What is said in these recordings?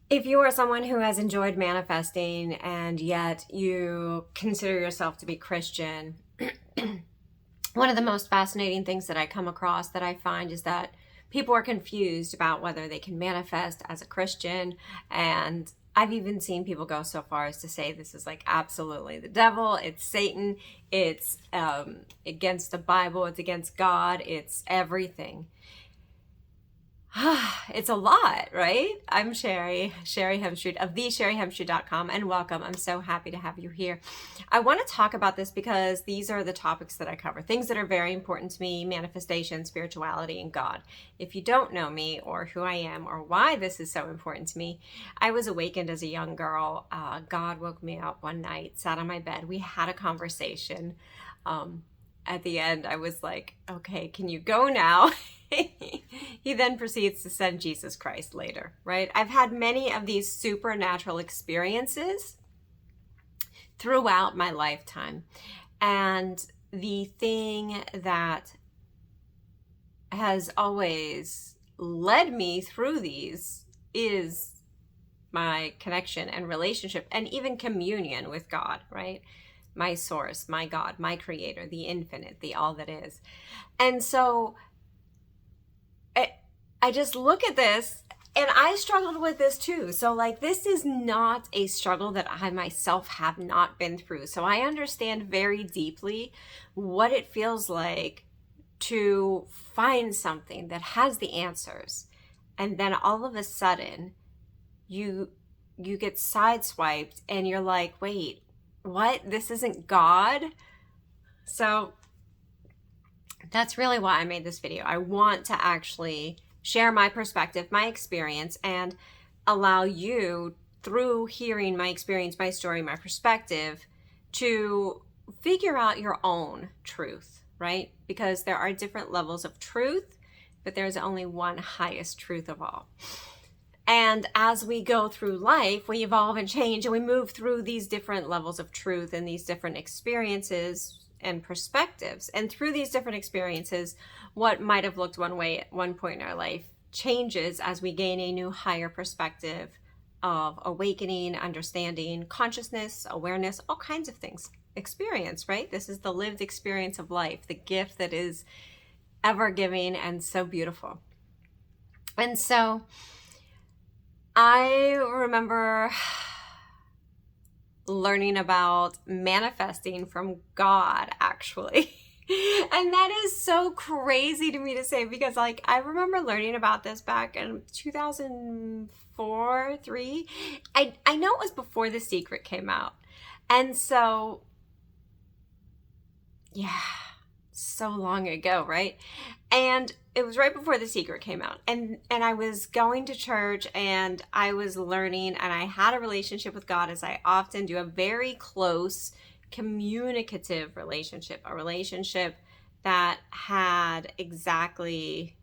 If you are someone who has enjoyed manifesting and yet you consider yourself to be Christian, one of the most fascinating things that I come across that I find is that people are confused about whether they can manifest as a Christian. And I've even seen people go so far as to say this is like absolutely the devil, it's Satan, it's against the Bible, it's against God, it's everything. It's a lot, right? I'm Sherry Hemstreet of thesherryhemstreet.com, and welcome. I'm so happy to have you here. I want to talk about this because these are the topics that I cover, things that are very important to me: manifestation, spirituality, and God. If you don't know me or who I am or why this is so important to me, I was awakened as a young girl. God woke me up one night, sat on my bed. We had a conversation. At the end, I was like, okay, can you go now? He then proceeds to send Jesus Christ later, right? I've had many of these supernatural experiences throughout my lifetime. And the thing that has always led me through these is my connection and relationship and even communion with God, right? My source, my God, my creator, the infinite, the all that is. And so I just look at this, and I struggled with this too. So like, this is not a struggle that I myself have not been through. So I understand very deeply what it feels like to find something that has the answers. And then all of a sudden you get sideswiped and you're like, wait, what? This isn't God? So that's really why I made this video. I want to actually share my perspective, my experience, and allow you, through hearing my experience, my story, my perspective, to figure out your own truth, right? Because there are different levels of truth, but there's only one highest truth of all. And as we go through life, we evolve and change, and we move through these different levels of truth and these different experiences and perspectives. And through these different experiences, what might have looked one way at one point in our life changes as we gain a new higher perspective of awakening, understanding, consciousness, awareness, all kinds of things. Experience, right? This is the lived experience of life, the gift that is ever giving and so beautiful. And so I remember learning about manifesting from God, actually. And that is so crazy to me to say, because like, I remember learning about this back in 2004, 3. I know it was before The Secret came out. And so, yeah, so long ago, right? And it was right before The Secret came out. And I was going to church and I was learning, and I had a relationship with God, as I often do, a very close communicative relationship, a relationship that had exactly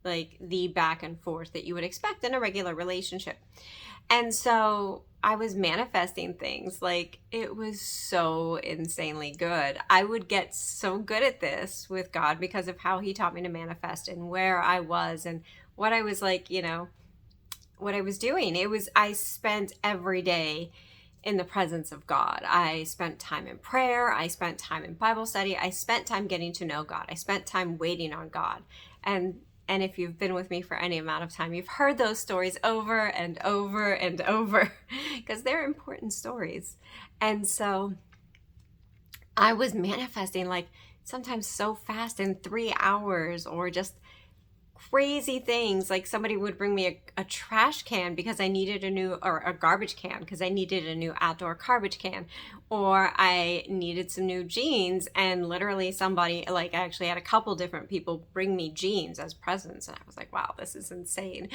like the back and forth that you would expect in a regular relationship. And so I was manifesting things. Like, it was so insanely good. I would get so good at this with God because of how he taught me to manifest and where I was and what I was like, what I was doing. I spent every day in the presence of God. I spent time in prayer. I spent time in Bible study. I spent time getting to know God. I spent time waiting on God. And if you've been with me for any amount of time, you've heard those stories over and over and over because they're important stories. And so I was manifesting like sometimes so fast in 3 hours, or just crazy things. Like, somebody would bring me a trash can because I needed or a garbage can because I needed a new outdoor garbage can, or I needed some new jeans, and literally somebody, like, I actually had a couple different people bring me jeans as presents, and I was like, wow, this is insane.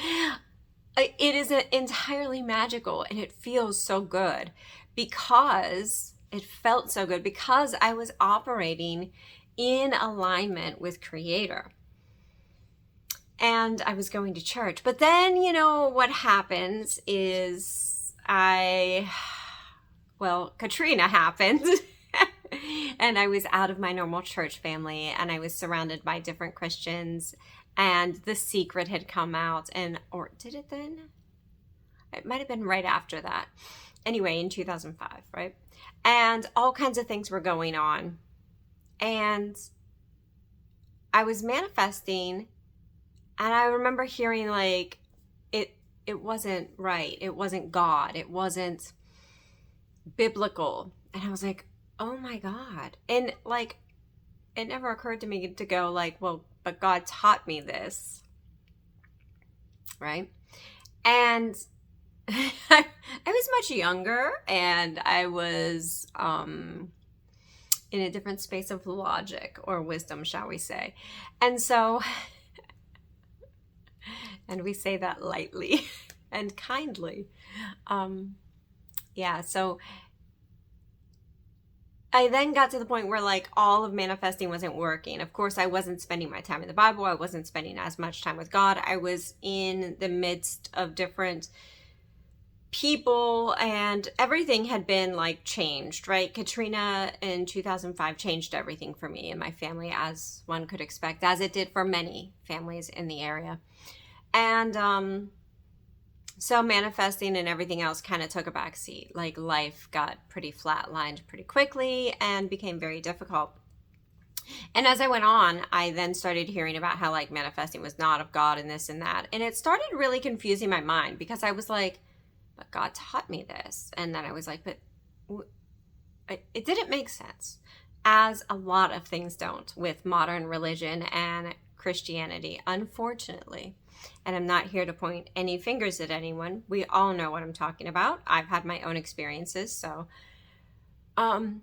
It is entirely magical, and it feels so good because it felt so good because I was operating in alignment with Creator. And I was going to church. But then, what happens is Katrina happened. And I was out of my normal church family, and I was surrounded by different Christians, and The Secret had come out. Or did it then? It might have been right after that. Anyway, in 2005, right? And all kinds of things were going on. And I was manifesting, and I remember hearing like it wasn't right. It wasn't God. It wasn't biblical. And I was like, "Oh my God." And like it never occurred to me to go like, "Well, but God taught me this." Right? And I was much younger, and I was in a different space of logic or wisdom, shall we say. And so, and we say that lightly and kindly. Yeah, so I then got to the point where like all of manifesting wasn't working. Of course, I wasn't spending my time in the Bible. I wasn't spending as much time with God. I was in the midst of different people, and everything had been like changed, right? Katrina in 2005 changed everything for me and my family, as one could expect, as it did for many families in the area. And so manifesting and everything else kind of took a back seat. Like life got pretty flatlined pretty quickly and became very difficult. And as I went on, I then started hearing about how like manifesting was not of God and this and that. And it started really confusing my mind, because I was like, but God taught me this. And then I was like, but it didn't make sense, as a lot of things don't with modern religion and Christianity, unfortunately. And I'm not here to point any fingers at anyone. We all know what I'm talking about. I've had my own experiences. So, and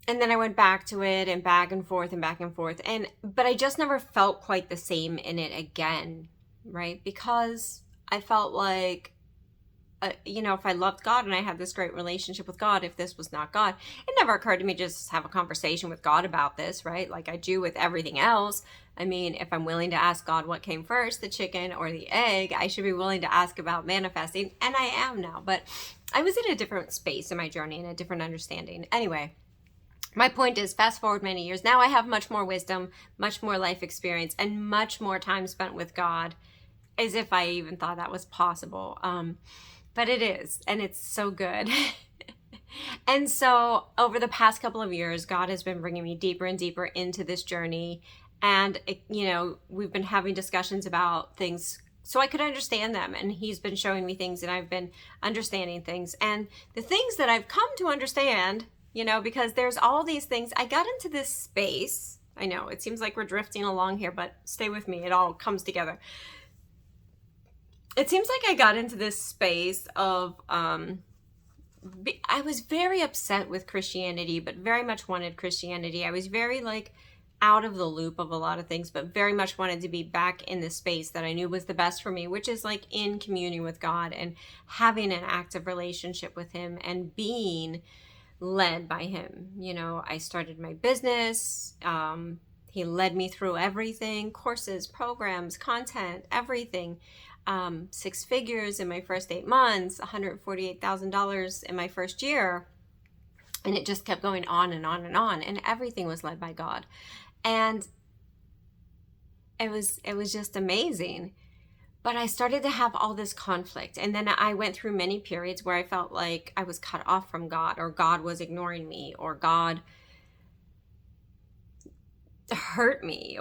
then I went back to it and back and forth and back and forth. But I just never felt quite the same in it again, right? Because I felt like, if I loved God and I had this great relationship with God, if this was not God, it never occurred to me to just have a conversation with God about this, right? Like I do with everything else. I mean, if I'm willing to ask God what came first, the chicken or the egg, I should be willing to ask about manifesting. And I am now, but I was in a different space in my journey and a different understanding. Anyway, my point is, fast forward many years, now I have much more wisdom, much more life experience, and much more time spent with God, as if I even thought that was possible. But it is, and it's so good. And so over the past couple of years, God has been bringing me deeper and deeper into this journey. And, we've been having discussions about things so I could understand them. And he's been showing me things, and I've been understanding things. And the things that I've come to understand, because there's all these things. I got into this space. I know it seems like we're drifting along here, but stay with me. It all comes together. It seems like I got into this space of, I was very upset with Christianity, but very much wanted Christianity. I was very like out of the loop of a lot of things, but very much wanted to be back in the space that I knew was the best for me, which is like in communion with God and having an active relationship with him and being led by him. I started my business. He led me through everything, courses, programs, content, everything. 6 figures in my first 8 months, $148,000 in my first year. And it just kept going on and on and on. And everything was led by God. And it was just amazing. But I started to have all this conflict. And then I went through many periods where I felt like I was cut off from God, or God was ignoring me, or God hurt me,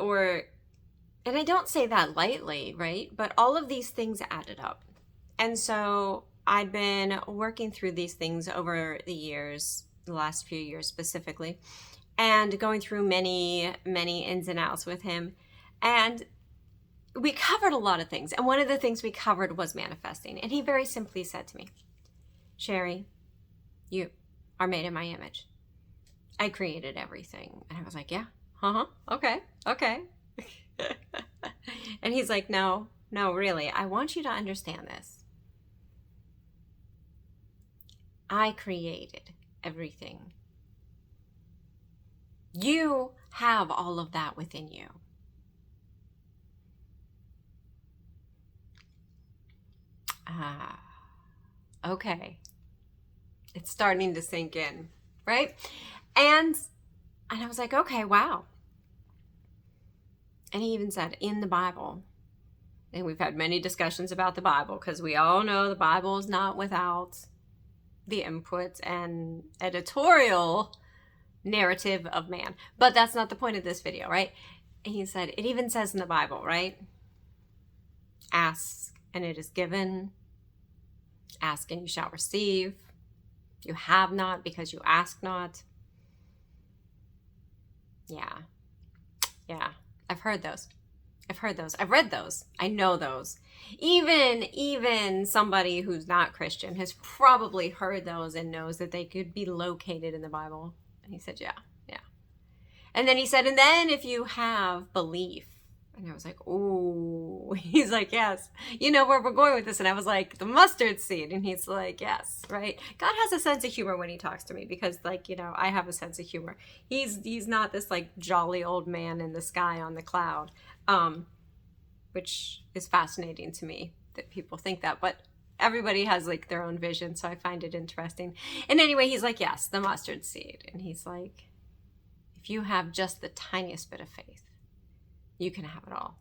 and I don't say that lightly, right? But all of these things added up. And so I'd been working through these things over the years, the last few years specifically, and going through many, many ins and outs with him. And we covered a lot of things. And one of the things we covered was manifesting. And he very simply said to me, Sherry, you are made in my image. I created everything. And I was like, yeah, okay. And he's like, no, really, I want you to understand this. I created everything. You have all of that within you. Okay. It's starting to sink in, right? And I was like, okay, wow. And he even said, in the Bible, And we've had many discussions about the Bible because we all know the Bible is not without the input and editorial narrative of man. But that's not the point of this video, right? And he said, it even says in the Bible, right? Ask and it is given. Ask and you shall receive. You have not because you ask not. Yeah. I've heard those. I've read those. I know those. Even somebody who's not Christian has probably heard those and knows that they could be located in the Bible. And he said, yeah. And then he said, and then if you have belief. And I was like, ooh. He's like, yes. You know where we're going with this. And I was like, the mustard seed. And he's like, yes, right? God has a sense of humor when he talks to me because, like, you know, I have a sense of humor. He's not this, like, jolly old man in the sky on the cloud, which is fascinating to me that people think that. But everybody has, like, their own vision, so I find it interesting. And anyway, he's like, yes, the mustard seed. And he's like, if you have just the tiniest bit of faith, you can have it all.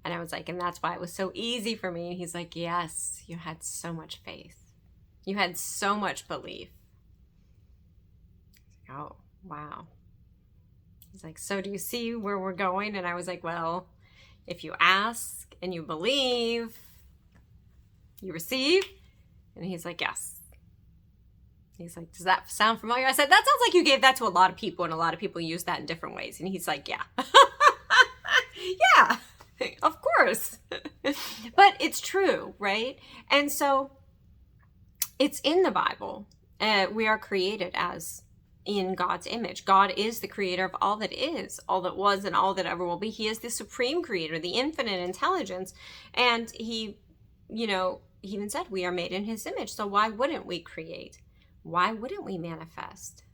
And I was like, and that's why it was so easy for me. And he's like, yes, you had so much faith. You had so much belief. Like, oh, wow. He's like, so do you see where we're going? And I was like, well, if you ask and you believe, you receive. And he's like, yes. He's like, does that sound familiar? I said, that sounds like you gave that to a lot of people and a lot of people use that in different ways. And he's like, yeah. Yeah, of course. But it's true, right? And so it's in the Bible. We are created as in God's image. God is the creator of all that is, all that was, and all that ever will be. He is the supreme creator, the infinite intelligence. And he, you know, he even said we are made in his image. So why wouldn't we create? Why wouldn't we manifest?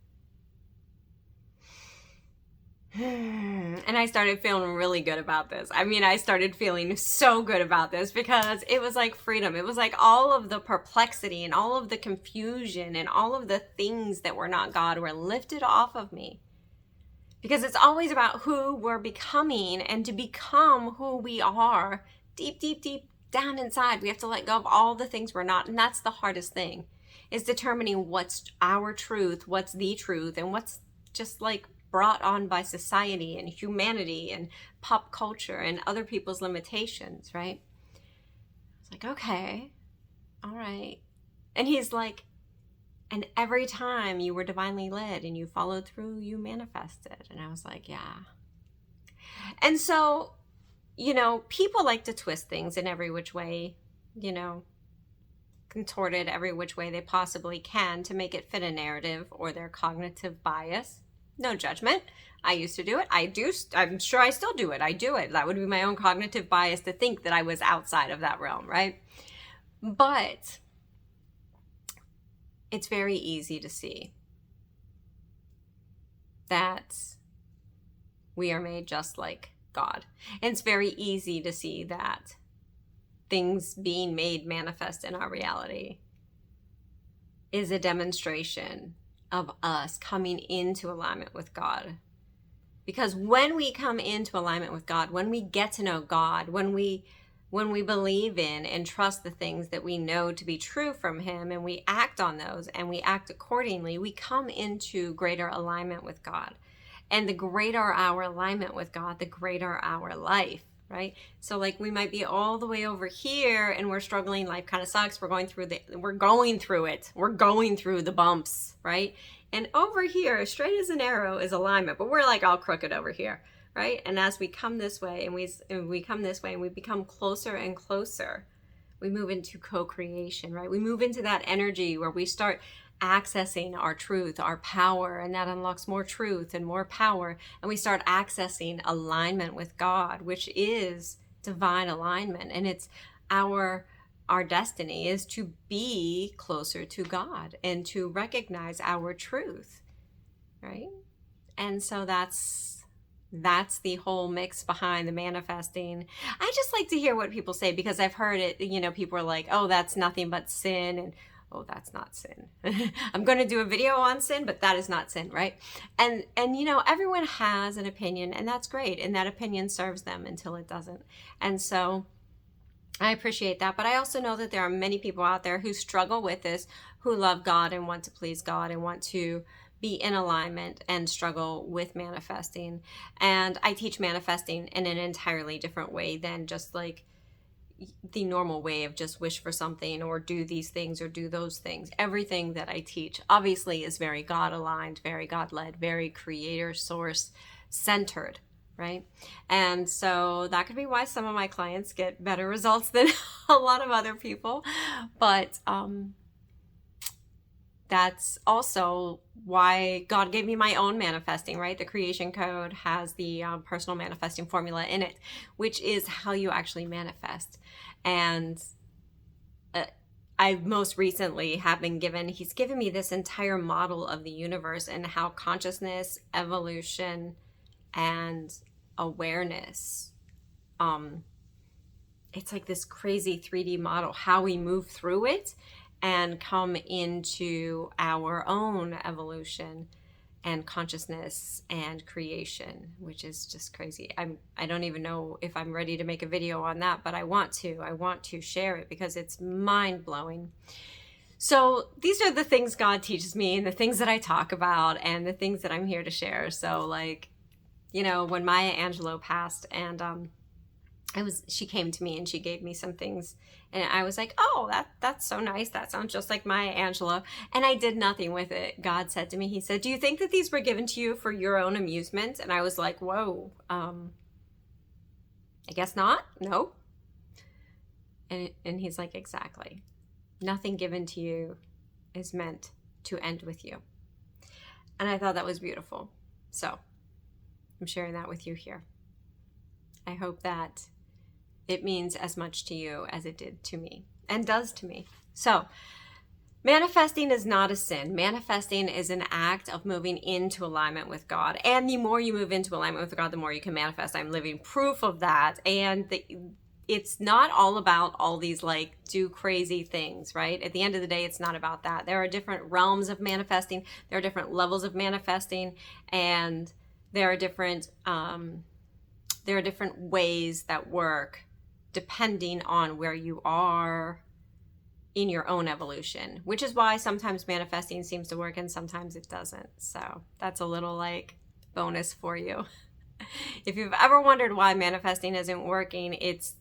And I started feeling really good about this. I mean, I started feeling so good about this because it was like freedom. It was like all of the perplexity and all of the confusion and all of the things that were not God were lifted off of me. Because it's always about who we're becoming, and to become who we are deep, deep, deep down inside, we have to let go of all the things we're not. And that's the hardest thing, is determining what's our truth, what's the truth, and what's just like brought on by society and humanity and pop culture and other people's limitations, right? It's like, okay, all right. And he's like, and every time you were divinely led and you followed through, you manifested. And I was like, yeah. And so, you know, people like to twist things in every which way, you know, contort it every which way they possibly can to make it fit a narrative or their cognitive bias. No judgment. I used to do it. I do. I'm sure I still do it. I do it. That would be my own cognitive bias to think that I was outside of that realm, right? But it's very easy to see that we are made just like God. And it's very easy to see that things being made manifest in our reality is a demonstration of us coming into alignment with God. Because when we come into alignment with God, when we get to know God, when we believe in and trust the things that we know to be true from him, and we act on those and we act accordingly, we come into greater alignment with God. And the greater our alignment with God, the greater our life, right? So like we might be all the way over here and we're struggling, life kind of sucks, we're going through it, we're going through the bumps, right? And over here, straight as an arrow, is alignment, but we're like all crooked over here, right? And as we come this way and we come this way and we become closer and closer, we move into co-creation, right? We move into that energy where we start accessing our truth, our power, and that unlocks more truth and more power. And we start accessing alignment with God, which is divine alignment. And it's our destiny is to be closer to God and to recognize our truth, right? And so that's the whole mix behind the manifesting. I just like to hear what people say, because I've heard it, you know, people are like, oh, that's nothing but sin, and oh, that's not sin. I'm going to do a video on sin, but that is not sin, right? And you know, everyone has an opinion, and that's great. And that opinion serves them until it doesn't. And so I appreciate that. But I also know that there are many people out there who struggle with this, who love God and want to please God and want to be in alignment and struggle with manifesting. And I teach manifesting in an entirely different way than just like the normal way of just wish for something or do these things or do those things. Everything that I teach obviously is very God aligned, very God led, very creator source centered, right? And so that could be why some of my clients get better results than a lot of other people. But that's also why God gave me my own manifesting, right? The creation code has the personal manifesting formula in it, which is how you actually manifest. And I most recently have been he's given me this entire model of the universe and how consciousness, evolution, and awareness, it's like this crazy 3D model, how we move through it and come into our own evolution and consciousness and creation, which is just crazy. I don't even know if I'm ready to make a video on that, but I want to share it because it's mind-blowing. So these are the things God teaches me and the things that I talk about and the things that I'm here to share. So like, you know, when Maya Angelou passed and she came to me and she gave me some things and I was like, oh, that's so nice. That sounds just like Maya Angelou. And I did nothing with it. God said to me, he said, do you think that these were given to you for your own amusement? And I was like, whoa, I guess not. No. And he's like, exactly. Nothing given to you is meant to end with you. And I thought that was beautiful. So I'm sharing that with you here. I hope that it means as much to you as it did to me and does to me. So manifesting is not a sin. Manifesting is an act of moving into alignment with God. And the more you move into alignment with God, the more you can manifest. I'm living proof of that. And it's not all about all these like do crazy things, right? At the end of the day, it's not about that. There are different realms of manifesting. There are different levels of manifesting. And there are different ways that work depending on where you are in your own evolution, which is why sometimes manifesting seems to work and sometimes it doesn't. So that's a little like bonus for you. If you've ever wondered why manifesting isn't working, it's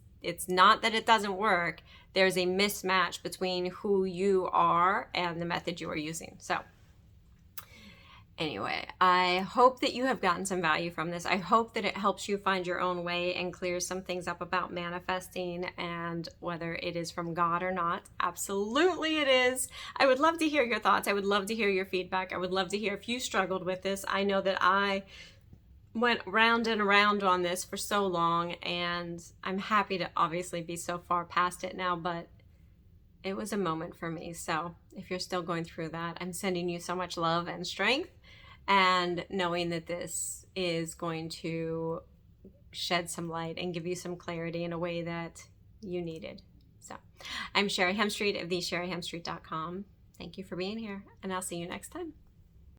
not that it doesn't work. There's a mismatch between who you are and the method you are using. So anyway, I hope that you have gotten some value from this. I hope that it helps you find your own way and clears some things up about manifesting and whether it is from God or not. Absolutely it is. I would love to hear your thoughts. I would love to hear your feedback. I would love to hear if you struggled with this. I know that I went round and around on this for so long, and I'm happy to obviously be so far past it now, but it was a moment for me. So if you're still going through that, I'm sending you so much love and strength, and knowing that this is going to shed some light and give you some clarity in a way that you needed. So I'm Sherry Hemstreet of thesherryhemstreet.com. Thank you for being here, and I'll see you next time.